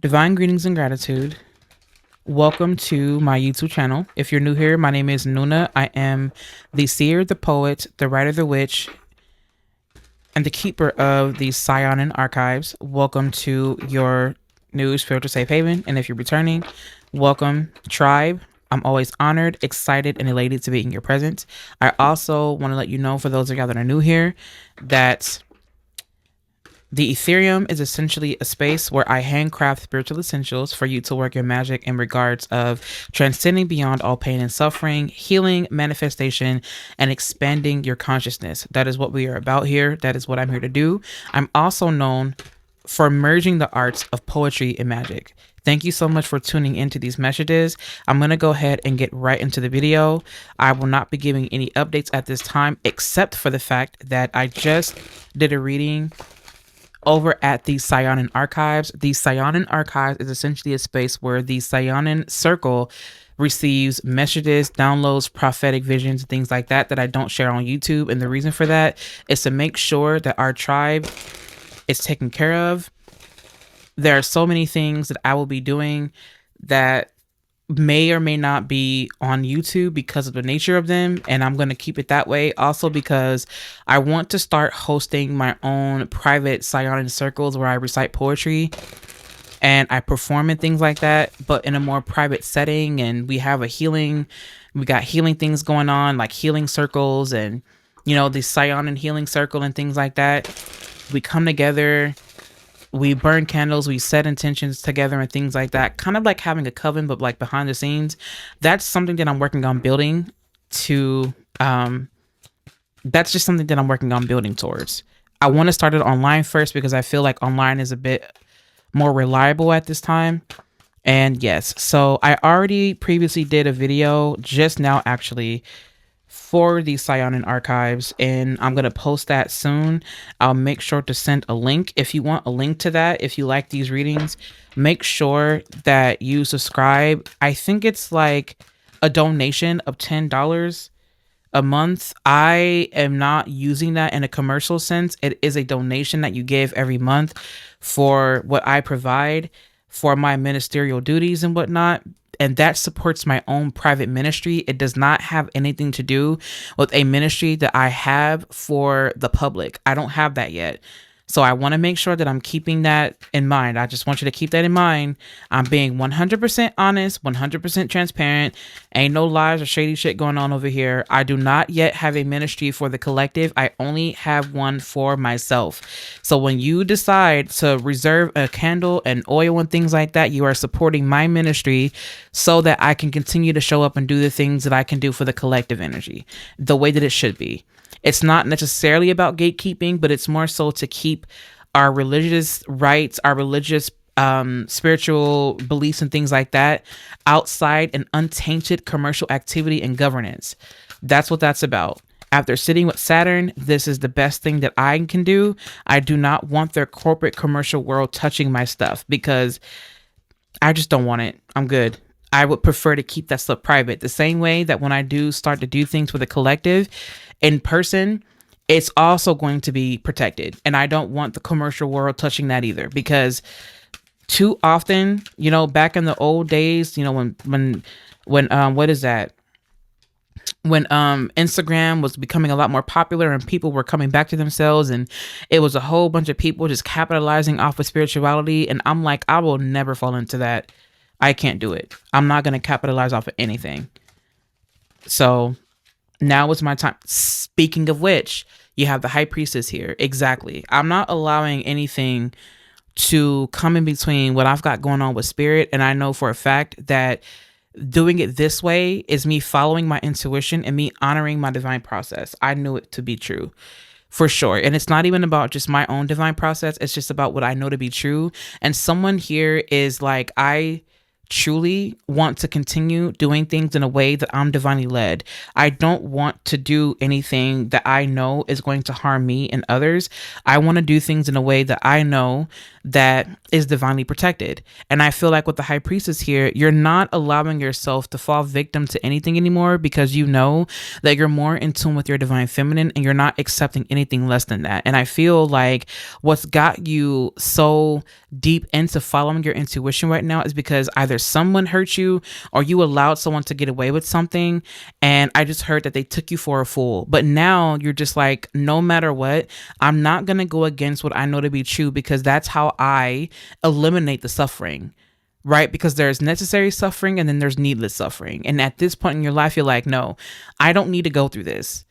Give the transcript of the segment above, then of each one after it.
Divine greetings and gratitude. Welcome to my YouTube channel. If you're new here, my name is Nuna. I am the seer, the poet, the writer, the witch, and the keeper of the Saiyonan archives. Welcome to your new spiritual safe haven. And if you're returning, welcome, tribe. I'm always honored, excited, and elated to be in your presence. I also want to let you know, for those of y'all that are new here, that the Etherium is essentially a space where I handcraft spiritual essentials for you to work your magic in regards of transcending beyond all pain and suffering, healing, manifestation, and expanding your consciousness. That is what we are about here. That is what I'm here to do. I'm also known for merging the arts of poetry and magic. Thank you so much for tuning into these messages. I'm going to go ahead and get right into the video. I will not be giving any updates at this time, except for the fact that I just did a reading over at the Saiyonan Archives. The Saiyonan Archives is essentially a space where the Saiyonan Circle receives messages, downloads, prophetic visions, things like that I don't share on YouTube. And the reason for that is to make sure that our tribe is taken care of. There are so many things that I will be doing that may or may not be on YouTube because of the nature of them, and I'm going to keep it that way. Also because I want to start hosting my own private Saiyonan circles where I recite poetry and I perform and things like that, but in a more private setting. And we got healing things going on, like healing circles and, the Saiyonan healing circle and things like that. We come together, we burn candles, we set intentions together and things like that, kind of like having a coven, but like behind the scenes. That's something that I'm working on building that's just something that I'm working on building towards. I want to start it online first because I feel like online is a bit more reliable at this time. And yes, so I already previously did a video just now actually for the Saiyonan archives, and I'm going to post that soon. I'll make sure to send a link. If you want a link to that, if you like these readings, make sure that you subscribe. I think it's like a donation of $10 a month. I am not using that in a commercial sense. It is a donation that you give every month for what I provide for my ministerial duties and whatnot. And that supports my own private ministry. It does not have anything to do with a ministry that I have for the public. I don't have that yet. So I want to make sure that I'm keeping that in mind. I just want you to keep that in mind. I'm being 100% honest, 100% transparent. Ain't no lies or shady shit going on over here. I do not yet have a ministry for the collective. I only have one for myself. So when you decide to reserve a candle and oil and things like that, you are supporting my ministry so that I can continue to show up and do the things that I can do for the collective energy the way that it should be. It's not necessarily about gatekeeping, but it's more so to keep our religious rights, our religious spiritual beliefs and things like that outside an untainted commercial activity and governance. That's what that's about. After sitting with Saturn, this is the best thing that I can do. I do not want their corporate commercial world touching my stuff because I just don't want it. I'm good. I would prefer to keep that stuff private. The same way that when I do start to do things with a collective in person, it's also going to be protected. And I don't want the commercial world touching that either, because too often, back in the old days, when what is that? When Instagram was becoming a lot more popular and people were coming back to themselves, and it was a whole bunch of people just capitalizing off of spirituality. And I'm like, I will never fall into that. I can't do it. I'm not going to capitalize off of anything. So now is my time. Speaking of which, you have the high priestess here. Exactly. I'm not allowing anything to come in between what I've got going on with spirit. And I know for a fact that doing it this way is me following my intuition and me honoring my divine process. I knew it to be true. For sure. And it's not even about just my own divine process. It's just about what I know to be true. And someone here is like, I truly want to continue doing things in a way that I'm divinely led. I don't want to do anything that I know is going to harm me and others. I want to do things in a way that I know that is divinely protected. And I feel like with the high priestess here, you're not allowing yourself to fall victim to anything anymore, because you know that you're more in tune with your divine feminine and you're not accepting anything less than that. And I feel like what's got you so deep into following your intuition right now is because either someone hurt you or you allowed someone to get away with something. And I just heard that they took you for a fool. But now you're just like, no matter what, I'm not going to go against what I know to be true, because that's how I eliminate the suffering. Right? Because there's necessary suffering and then there's needless suffering. And at this point in your life, you're like, no, I don't need to go through this.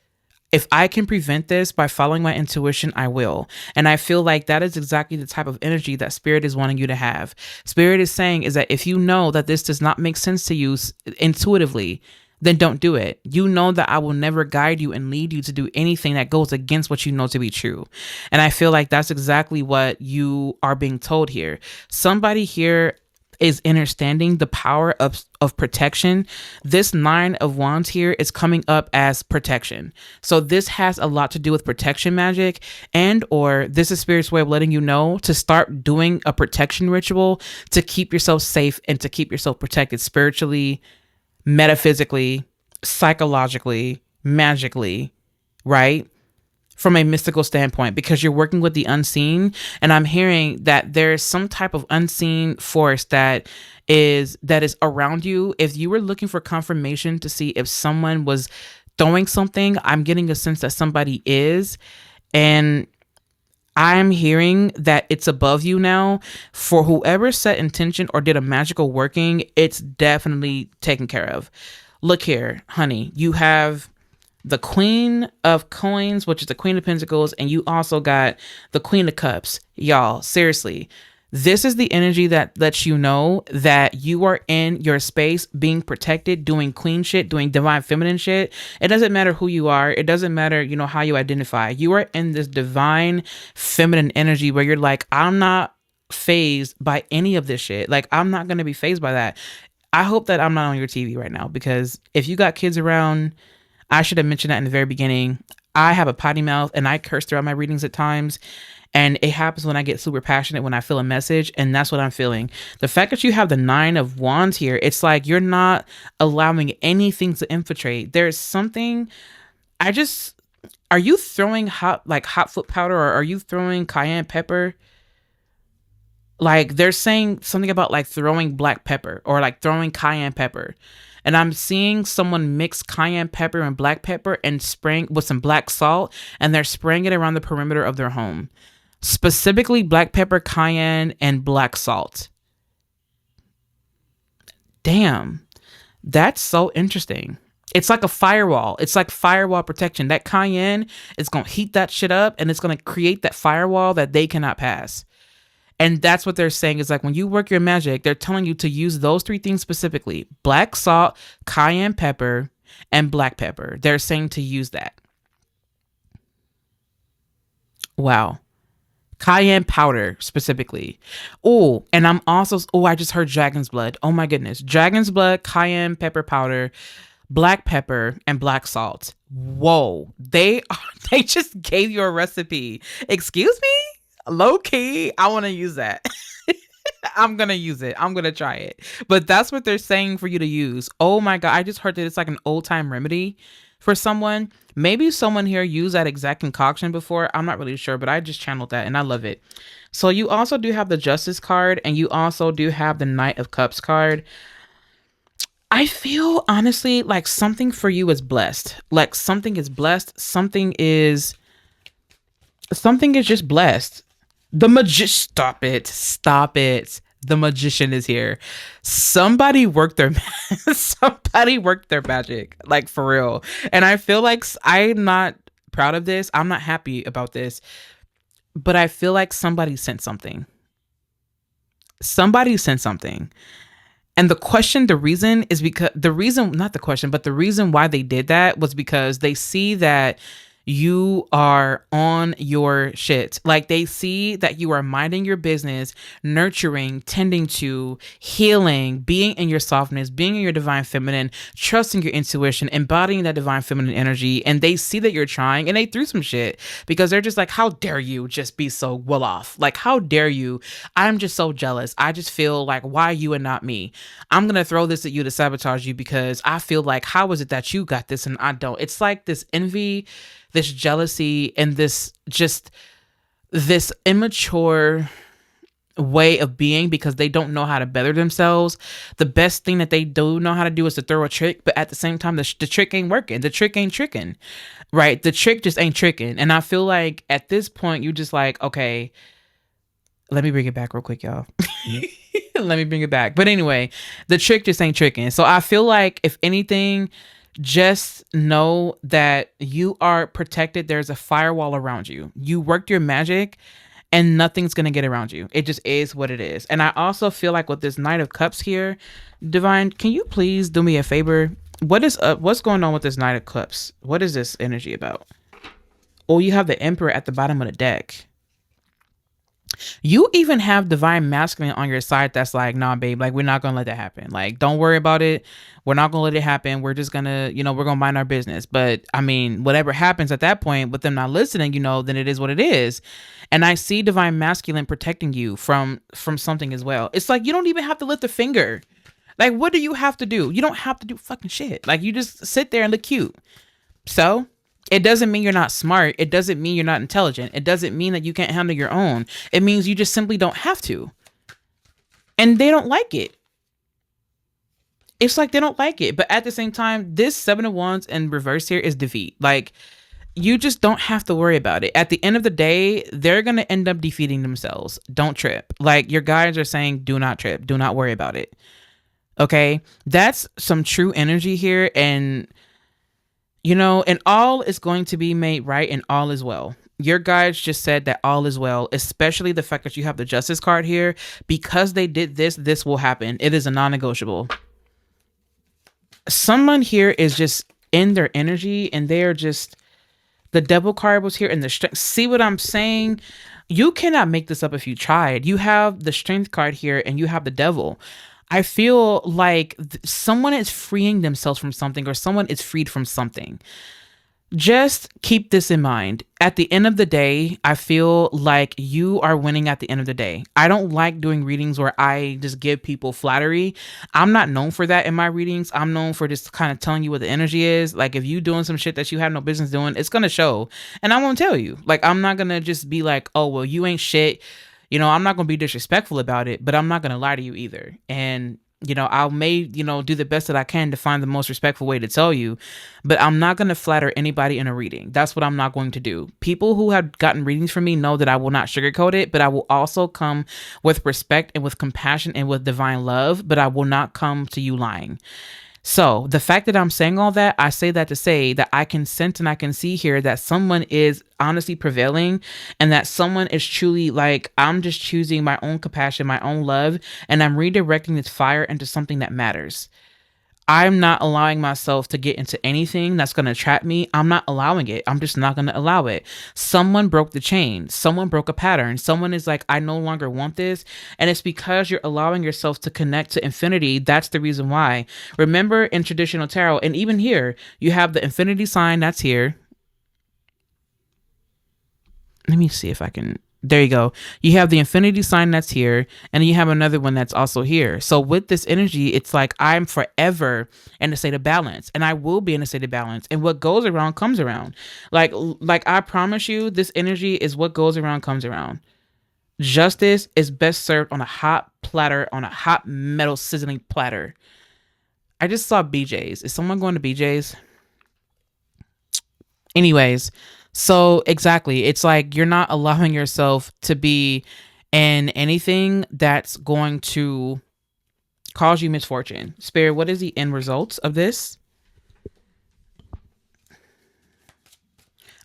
If I can prevent this by following my intuition, I will. And I feel like that is exactly the type of energy that Spirit is wanting you to have. Spirit is saying is that if you know that this does not make sense to you intuitively, then don't do it. You know that I will never guide you and lead you to do anything that goes against what you know to be true. And I feel like that's exactly what you are being told here. Somebody here is understanding the power of protection. This 9 of Wands here is coming up as protection. So this has a lot to do with protection magic, and or this is Spirit's way of letting you know to start doing a protection ritual to keep yourself safe and to keep yourself protected spiritually, metaphysically, psychologically, magically, right? From a mystical standpoint, because you're working with the unseen. And I'm hearing that there's some type of unseen force that is around you. If you were looking for confirmation to see if someone was throwing something, I'm getting a sense that somebody is. And I'm hearing that it's above you now. For whoever set intention or did a magical working, it's definitely taken care of. Look here, honey, you have the Queen of Coins, which is the Queen of Pentacles, and you also got the Queen of Cups. Y'all, seriously, this is the energy that lets you know that you are in your space, being protected, doing queen shit, doing divine feminine shit. It doesn't matter who you are. It doesn't matter, how you identify. You are in this divine feminine energy where you're like, I'm not phased by any of this shit. Like, I'm not going to be phased by that. I hope that I'm not on your TV right now, because if you got kids around, I should have mentioned that in the very beginning. I have a potty mouth and I curse throughout my readings at times. And it happens when I get super passionate, when I feel a message. And that's what I'm feeling. The fact that you have the 9 of Wands here, it's like you're not allowing anything to infiltrate. There's something. Are you throwing hot foot powder, or are you throwing cayenne pepper? Like, they're saying something about like throwing black pepper or like throwing cayenne pepper. And I'm seeing someone mix cayenne pepper and black pepper and spraying with some black salt, and they're spraying it around the perimeter of their home. Specifically black pepper, cayenne, and black salt. Damn. That's so interesting. It's like a firewall. It's like firewall protection. That cayenne is going to heat that shit up, and it's going to create that firewall that they cannot pass. And that's what they're saying is like when you work your magic, they're telling you to use those 3 things specifically: black salt, cayenne pepper, and black pepper. They're saying to use that. Wow. Cayenne powder specifically. Oh, and I just heard dragon's blood. Oh my goodness. Dragon's blood, cayenne pepper powder, black pepper, and black salt. Whoa. They just gave you a recipe. Excuse me? Low key, I want to use that. I'm going to use it. I'm going to try it. But that's what they're saying for you to use. Oh my God. I just heard that it's like an old time remedy for someone. Maybe someone here used that exact concoction before. I'm not really sure, but I just channeled that and I love it. So you also do have the Justice card, and you also do have the Knight of Cups card. I feel honestly like something for you is blessed. Like something is blessed. Something is just blessed. Stop it. The magician is here. Somebody worked their magic, like for real. And I feel like I'm not proud of this. I'm not happy about this, but I feel like somebody sent something. And the reason why they did that was because they see that you are on your shit. Like they see that you are minding your business, nurturing, tending to, healing, being in your softness, being in your divine feminine, trusting your intuition, embodying that divine feminine energy. And they see that you're trying and they threw some shit because they're just like, how dare you just be so well off? Like, how dare you? I'm just so jealous. I just feel like, why you and not me? I'm going to throw this at you to sabotage you because I feel like, how is it that you got this and I don't? It's like this envy, this jealousy, and this immature way of being because they don't know how to better themselves. The best thing that they do know how to do is to throw a trick, but at the same time, the trick ain't working. The trick ain't tricking, right? The trick just ain't tricking. And I feel like at this point, you just like, okay, let me bring it back real quick, y'all. Let me bring it back. But anyway, the trick just ain't tricking. So I feel like if anything, just know that you are protected. There's a firewall around you. You worked your magic and nothing's going to get around you. It just is what it is. And I also feel like with this Knight of Cups here, Divine, can you please do me a favor? What's going on with this Knight of Cups? What is this energy about? Oh, you have the Emperor at the bottom of the deck. You even have divine masculine on your side that's like, nah, babe, like we're not gonna let that happen. Like, don't worry about it. We're not gonna let it happen. We're just gonna, we're gonna mind our business. But I mean, whatever happens at that point with them not listening, then it is what it is. And I see divine masculine protecting you from something as well. It's like you don't even have to lift a finger. Like, what do you have to do? You don't have to do fucking shit. Like, you just sit there and look cute. So it doesn't mean you're not smart. It doesn't mean you're not intelligent. It doesn't mean that you can't handle your own. It means you just simply don't have to. And they don't like it. It's like they don't like it. But at the same time, this Seven of Wands in reverse here is defeat. Like, you just don't have to worry about it. At the end of the day, they're going to end up defeating themselves. Don't trip. Like, your guides are saying, do not trip. Do not worry about it. Okay? That's some true energy here. And and all is going to be made right and all is well. Your guides just said that all is well, especially the fact that you have the Justice card here. Because they did this, this will happen. It is a non-negotiable. Someone here is just in their energy and they are just, the Devil card was here and the strength. See what I'm saying? You cannot make this up if you tried. You have the Strength card here and you have the Devil. I feel like someone is freeing themselves from something or someone is freed from something. Just keep this in mind. At the end of the day, I feel like you are winning at the end of the day. I don't like doing readings where I just give people flattery. I'm not known for that in my readings. I'm known for just kind of telling you what the energy is. Like, if you doing some shit that you have no business doing, it's going to show. And I won't tell you. Like, I'm not going to just be like, oh, well, you ain't shit. I'm not going to be disrespectful about it, but I'm not going to lie to you either. And, I may, do the best that I can to find the most respectful way to tell you, but I'm not going to flatter anybody in a reading. That's what I'm not going to do. People who have gotten readings from me know that I will not sugarcoat it, but I will also come with respect and with compassion and with divine love, but I will not come to you lying. So the fact that I'm saying all that, I say that to say that I can sense and I can see here that someone is honestly prevailing and that someone is truly like, I'm just choosing my own compassion, my own love, and I'm redirecting this fire into something that matters. I'm not allowing myself to get into anything that's going to trap me. I'm not allowing it. I'm just not going to allow it. Someone broke the chain. Someone broke a pattern. Someone is like, I no longer want this. And it's because you're allowing yourself to connect to infinity. That's the reason why. Remember, in traditional tarot, and even here, you have the infinity sign that's here. Let me see if I can. There you go. You have the infinity sign that's here, and then you have another one that's also here. So with this energy, it's like I'm forever in a state of balance, and I will be in a state of balance. And what goes around comes around. Like I promise you, this energy is what goes around comes around. Justice is best served on a hot platter, on a hot metal sizzling platter. I just saw BJ's. Is someone going to BJ's? Anyways. So exactly, it's like you're not allowing yourself to be in anything that's going to cause you misfortune. Spirit, what is the end result of this?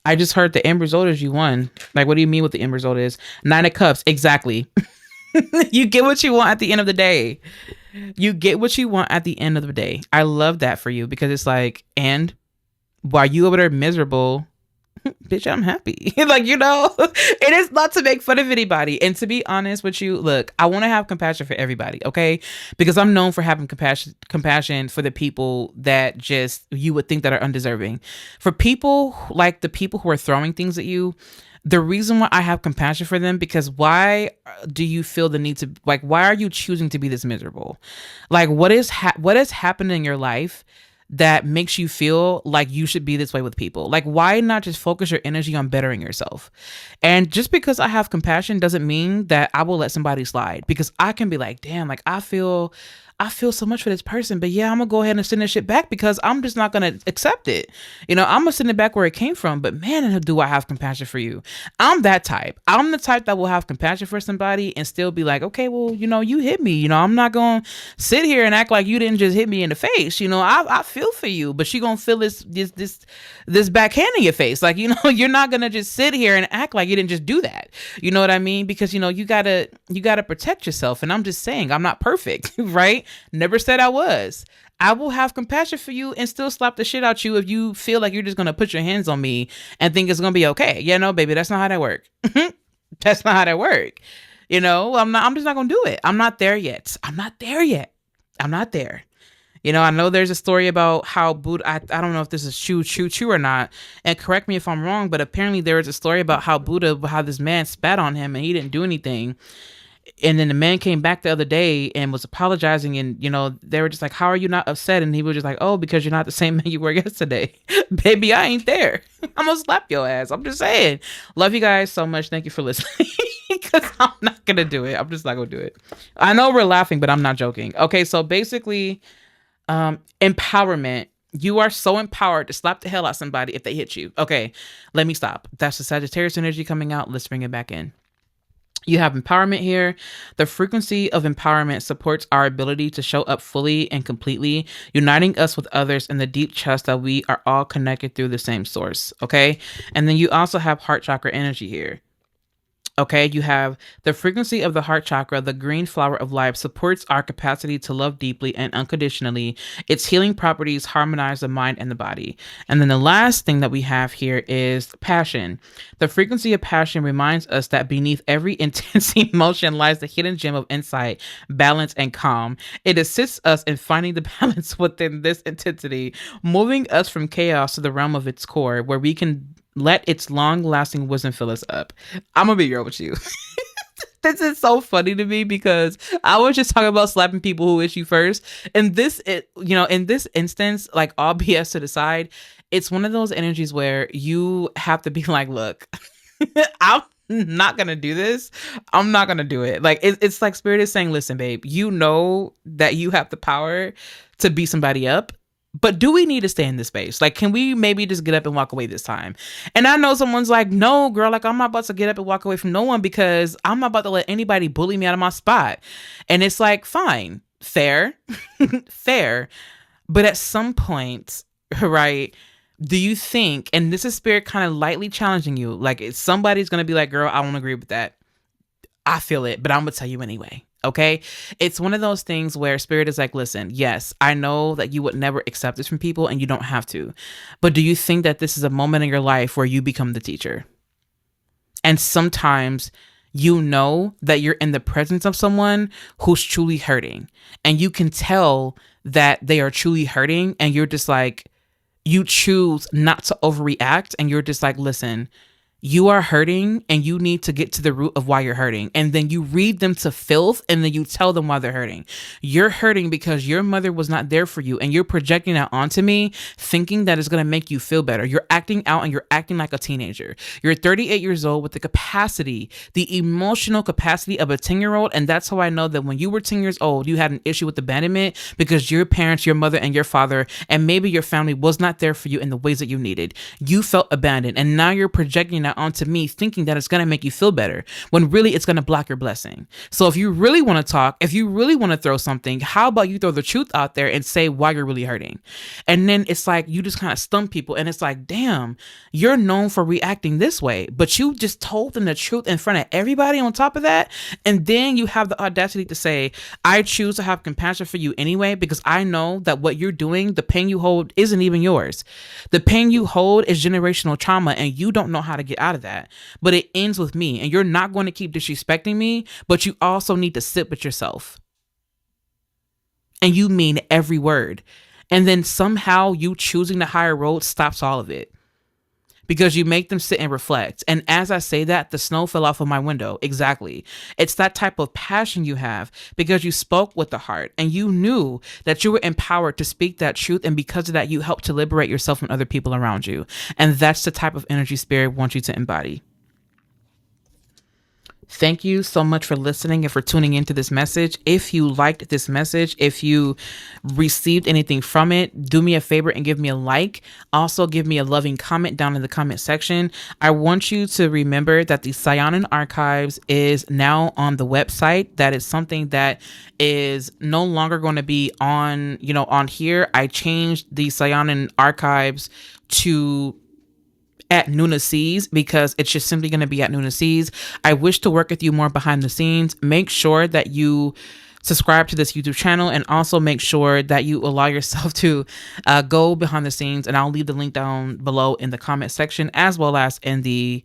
I just heard the end result is you won. Like, what do you mean what the end result is? 9 of Cups, exactly. You get what you want at the end of the day. You get what you want at the end of the day. I love that for you because it's like, and while you over there miserable, bitch, I'm happy. Like, it is not to make fun of anybody. And to be honest with you, look, I want to have compassion for everybody, okay? Because I'm known for having compassion for the people that just you would think that are undeserving. For people like the people who are throwing things at you, the reason why I have compassion for them, because why do you feel the need to, like, why are you choosing to be this miserable? Like, what is happened in your life that makes you feel like you should be this way with people? Like, why not just focus your energy on bettering yourself? And just because I have compassion doesn't mean that I will let somebody slide, because I can be like, damn, like I feel so much for this person, but yeah, I'm gonna go ahead and send this shit back because I'm just not gonna accept it. I'm gonna send it back where it came from. But man, do I have compassion for you? I'm that type. I'm the type that will have compassion for somebody and still be like, okay, well, you hit me. I'm not gonna sit here and act like you didn't just hit me in the face. I feel for you, but she gonna feel this backhand in your face. Like, you're not gonna just sit here and act like you didn't just do that. You know what I mean? Because you gotta protect yourself. And I'm just saying, I'm not perfect, right? Never said I was. I will have compassion for you and still slap the shit out you if you feel like you're just gonna put your hands on me and think it's gonna be okay. Yeah, no, baby, that's not how that work. That's not how that work. I'm just not gonna do it. I'm not there yet. I'm not there. I know there's a story about how Buddha, I don't know if this is true or not, and correct me if I'm wrong, but apparently there is a story about how this man spat on him and he didn't do anything. And then the man came back the other day and was apologizing, and they were just like, how are you not upset? And he was just like, oh, because you're not the same man you were yesterday. Baby, I ain't there. I'm gonna slap your ass. I'm just saying. Love you guys so much. Thank you for listening. Because I'm not gonna do it. I'm just not gonna do it. I know we're laughing, but I'm not joking. Okay, so basically, empowerment. You are so empowered to slap the hell out somebody if they hit you. Okay, let me stop. That's the Sagittarius energy coming out. Let's bring it back in. You have empowerment here. The frequency of empowerment supports our ability to show up fully and completely, uniting us with others in the deep trust that we are all connected through the same source. Okay. And then you also have heart chakra energy here. Okay, you have the frequency of the heart chakra, the green flower of life, supports our capacity to love deeply and unconditionally. Its healing properties harmonize the mind and the body. And then the last thing that we have here is passion. The frequency of passion reminds us that beneath every intense emotion lies the hidden gem of insight, balance, and calm. It assists us in finding the balance within this intensity, moving us from chaos to the realm of its core, where we can let its long-lasting wisdom fill us up. I'm gonna be real with you. This is so funny to me because I was just talking about slapping people who hit you first. And in this instance, like all BS to the side, it's one of those energies where you have to be like, look, I'm not gonna do this. I'm not gonna do it. Like it's like Spirit is saying, listen, babe, you know that you have the power to beat somebody up. But do we need to stay in this space? Like, can we maybe just get up and walk away this time? And I know someone's like, no, girl, like I'm not about to get up and walk away from no one because I'm not about to let anybody bully me out of my spot. And it's like, fine, fair, fair. But at some point, right, do you think, and this is Spirit kind of lightly challenging you, like somebody's going to be like, girl, I don't agree with that. I feel it, but I'm going to tell you anyway. Okay. It's one of those things where Spirit is like, listen, yes, I know that you would never accept this from people and you don't have to, but do you think that this is a moment in your life where you become the teacher? And sometimes you know that you're in the presence of someone who's truly hurting and you can tell that they are truly hurting and you're just like, you choose not to overreact and you're just like, listen, you are hurting and you need to get to the root of why you're hurting. And then you read them to filth and then you tell them why they're hurting. You're hurting because your mother was not there for you and you're projecting that onto me thinking that it's going to make you feel better. You're acting out and you're acting like a teenager. You're 38 years old with the capacity, the emotional capacity of a 10-year-old. And that's how I know that when you were 10 years old, you had an issue with abandonment because your parents, your mother and your father, and maybe your family was not there for you in the ways that you needed. You felt abandoned and now you're projecting that that onto me thinking that it's going to make you feel better when really it's going to block your blessing. So if you really want to talk, if you really want to throw something, how about you throw the truth out there and say why you're really hurting? And then it's like you just kind of stump people, and it's like, damn, you're known for reacting this way, but you just told them the truth in front of everybody on top of that. And then you have the audacity to say, I choose to have compassion for you anyway, because I know that what you're doing, the pain you hold isn't even yours. The pain you hold is generational trauma, and you don't know how to get out of that. But it ends with me, and you're not going to keep disrespecting me, but you also need to sit with yourself. And you mean every word. And then somehow you choosing the higher road stops all of it, because you make them sit and reflect. And as I say that, the snow fell off of my window. Exactly. It's that type of passion you have because you spoke with the heart and you knew that you were empowered to speak that truth. And because of that, you helped to liberate yourself and other people around you. And that's the type of energy spirit wants you to embody. Thank you so much for listening and for tuning into this message. If you liked this message, if you received anything from it, do me a favor and give me a like. Also, give me a loving comment down in the comment section. I want you to remember that the Saiyonan Archives is now on the website. That is something that is no longer going to be on, on here. I changed the Saiyonan Archives to at Nuna Sees because it's just simply going to be at Nuna Sees. I wish to work with you more behind the scenes. Make sure that you subscribe to this YouTube channel, and also make sure that you allow yourself to go behind the scenes, and I'll leave the link down below in the comment section as well as in the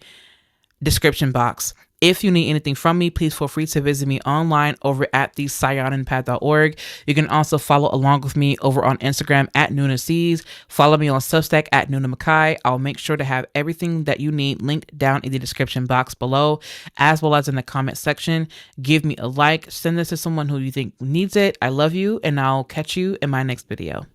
description box. If you need anything from me, please feel free to visit me online over at the SaiyonanPath.org. You can also follow along with me over on Instagram at Nuna Sees. Follow me on Substack at Nuna Khai. I'll make sure to have everything that you need linked down in the description box below, as well as in the comment section. Give me a like. Send this to someone who you think needs it. I love you, and I'll catch you in my next video.